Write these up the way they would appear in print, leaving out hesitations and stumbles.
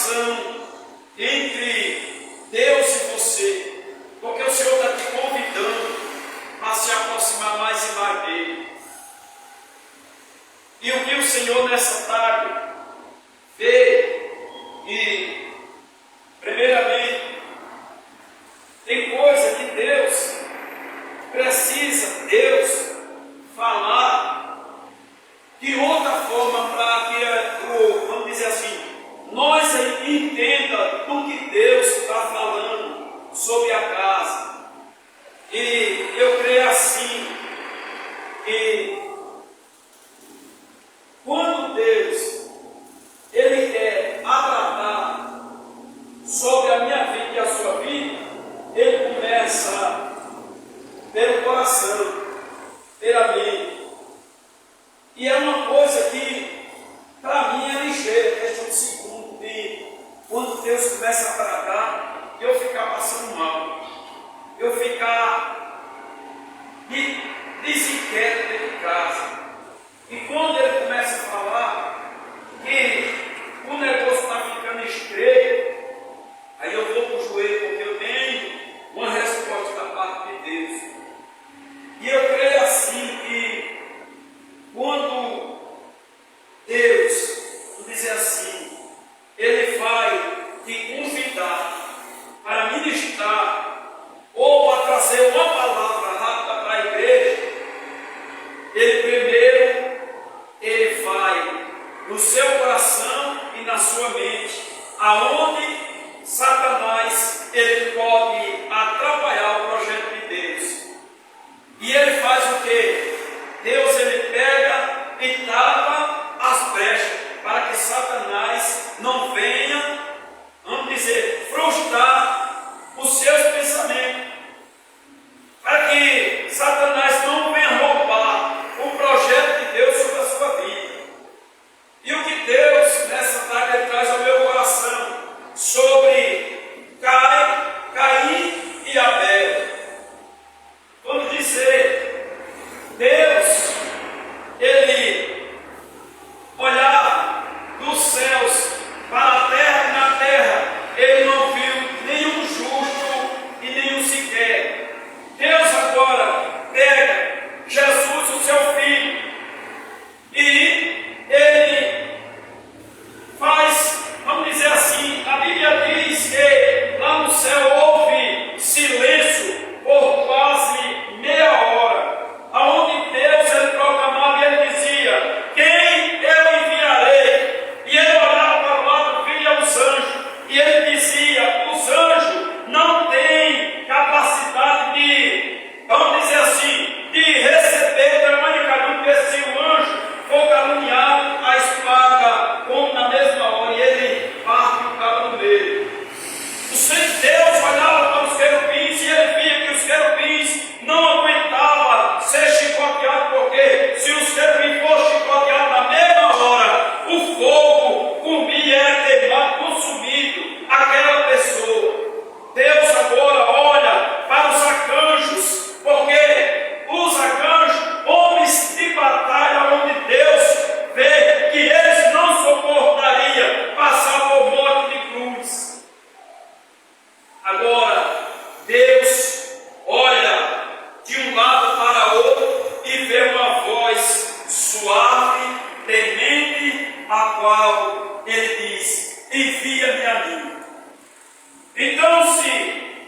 relação entre Deus e você, porque o Senhor está te convidando a se aproximar mais e mais dele. E o que o Senhor nessa tarde vê, e primeiramente tem coisa que Deus precisa falar de outra forma para que, vamos dizer assim, nós entenda do que Deus está falando sobre a casa. E eu creio assim, que quando Deus Ele quer agradar sobre a minha vida e a sua vida, Ele começa pelo coração, pela mente. E é uma coisa que, para mim, é ligeira, questão de segundo, de quando Deus começa a tratar, eu ficar passando mal, eu ficar desinquieto dentro de casa. E quando Ele começa a falar que o negócio está ficando estreito, aí eu vou para o joelho, porque eu tenho uma resposta da parte de Deus. E eu creio assim que quando Deus, vou dizer assim, Ele vai te convidar para ministrar ou para trazer uma palavra rápida para a igreja, Ele primeiro, Ele vai no seu coração e na sua mente, aonde Satanás ele pode atrapalhar o projeto de Deus. E ele faz o quê? Deus ele pega e tapa as brechas para que Satanás não venha, vamos dizer, frustrar os seus pensamentos, para que Satanás não venha roubar o projeto de Deus sobre a sua vida. E o que Deus nessa tarde ele traz ao meu coração sobre Caim e Abel. Vamos dizer, Deus, Ele olhava dos céus para a terra e na terra Ele não viu nenhum justo e nenhum sequer. Deus agora pega Jesus, o seu filho, e Ele faz, vamos dizer assim, a Bíblia diz que lá no céu houve silêncio por quase meia hora, aonde Deus ele proclamava e ele dizia: quem eu enviarei? E ele olhava para o lado, via os anjos, e ele dizia: os anjos não têm capacidade de, vamos dizer assim, de receber tamanho carinho, porque se o anjo for caluniado, a espada como na mesma hora, e ele parte o cabo no meio. O Senhor Deus olhava para os querubins e ele via que os querubins não aguentavam ser chicoteados, porque se os querubins fossem chicoteados na mesma hora, o fogo comia, era queimado, consumido aquela pessoa. Deus agora olha para os arcanjos, porque os arcanjos, homens de batalha, onde Deus vê que eles não suportariam passar por morte de cruz. Agora, Deus olha de um lado para outro e vê uma voz suave, temente, a qual Ele diz: envia-me a mim. Então, se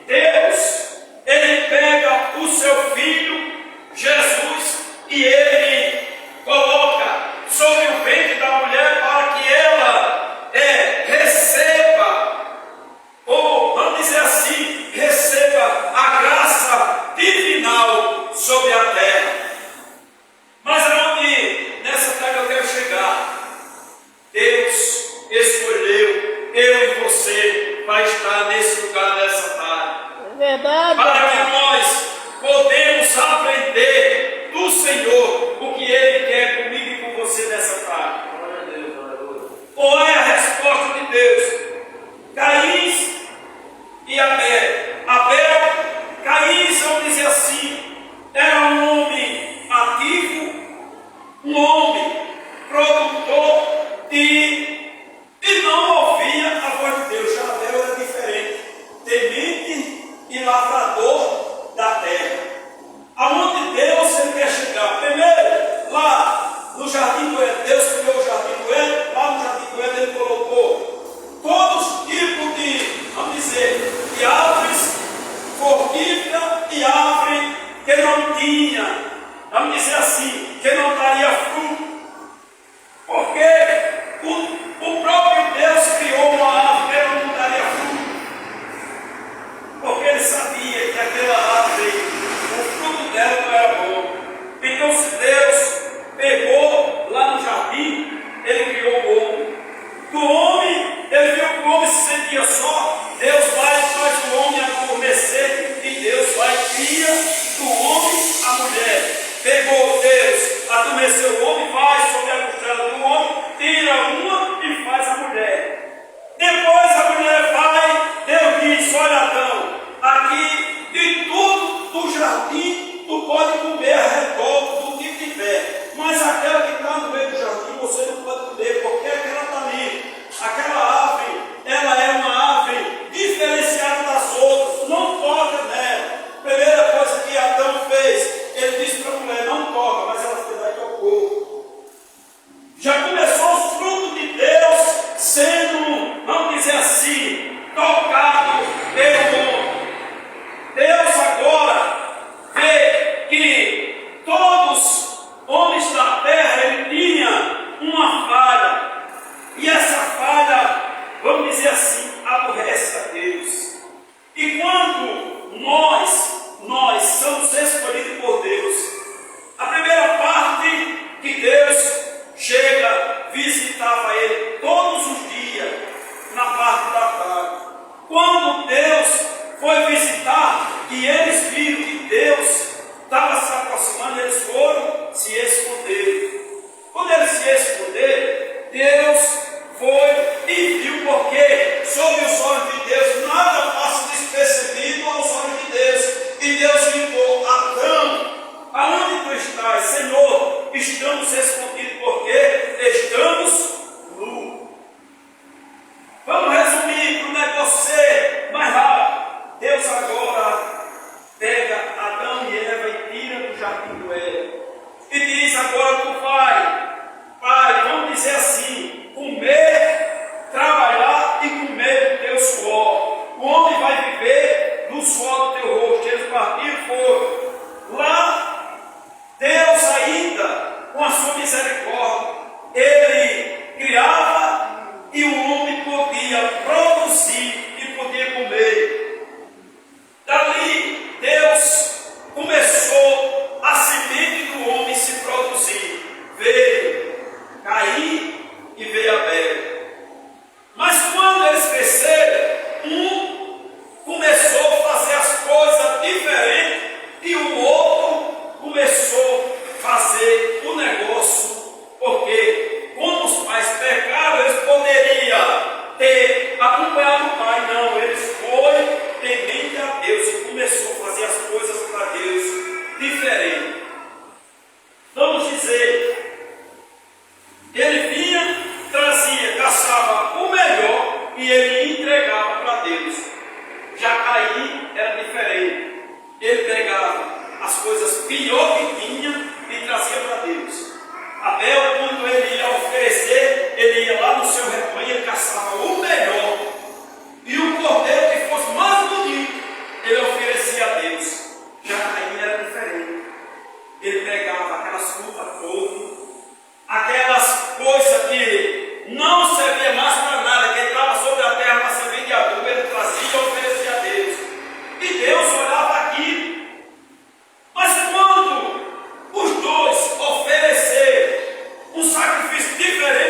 Deus, Ele pega o seu Filho, Jesus, e Ele coloca sobre o ventre da mulher para que ela receba, ou vamos dizer assim, receba a graça divinal sobre a terra. Mas aonde nessa terra eu quero chegar? Deus escolheu eu e você para estar nesse lugar nessa tarde. É verdade. Para que nós podemos aprender do Senhor tinha, vamos dizer assim, que não daria fruto. Porque o próprio Deus criou uma árvore que não daria fruto. Porque ele sabia que aquela árvore, o fruto dela não era bom. Então, se Deus pegou lá no jardim, ele criou o homem. Do homem, ele viu que o homem se sentia só. Deus vai e faz o homem adormecer. E Deus vai e cria do homem a mulher. Pegou Deus, adormeceu o homem, vai sobre a costela do homem, tira uma e faz a mulher. Depois a mulher vai, Deus diz: olha, Adão, aqui de tudo do jardim tu pode comer a redor do que tiver, mas aquela que está no meio do jardim você não pode comer, porque aquela está ali. Aquela árvore, ela é uma árvore diferenciada das outras, não toca nela. Primeira coisa que Adão fez, ele disse para a mulher: não toca, mas ela foi lá e tocou. Já começou os frutos de Deus sendo, vamos dizer assim, tocado pelo homem. Deus agora vê que todos os homens da terra ele tinha uma falha. E essa falha, vamos dizer assim, aborrece a Deus. E quando nós somos escolhidos por Deus, a primeira parte que Deus chega, visitava ele todos os dias, na parte da tarde. Quando Deus foi visitar e eles viram que Deus estava se aproximando, eles foram se esconder. Quando eles se esconderam, Deus foi e viu, porque sob os olhos de Deus nada passa despercebido aos olhos de Deus. E Deus gritou: Adão, aonde tu estás? Senhor, estamos escondidos porque estamos nus. Vamos resumir para o negócio ser mais rápido. Deus agora pega Adão e Eva e tira do jardim do Éden. E diz: agora tu vai, vamos dizer assim, comer, trabalhar e comer do teu suor. O homem vai viver do suor do teu rosto. Eles partiram e foram. Lá, Deus ainda, com a sua misericórdia, ele criava e o homem podia produzir e podia comer. Dali, Deus começou a semente do homem se produzir. Veio Caim e veio Abel. Mas quando eles cresceram, um começou a fazer as coisas diferentes e o outro começou a fazer o negócio. Porque como os pais pecaram, eles poderiam ter acompanhado o pai. Não, eles foram temente a Deus e começou a fazer as coisas para Deus diferente. Vamos dizer, ele vinha, trazia, caçava o melhor e ele entregava para Deus. Já Caim era diferente. Ele pegava as coisas pior que tinha e trazia para Deus. Abel, quando ele ia oferecer, ele ia lá no seu rebanho, ele caçava o melhor. E o cordeiro que fosse mais bonito, ele oferecia a Deus. Já Caim era diferente. Ele pegava aquelas frutas todas, aquelas coisas que não servia mais para nada, que estava sobre a terra para servir de adubo, ele trazia e oferecia a Deus. E Deus olhava aquilo. Mas quando os dois ofereceram um sacrifício diferente,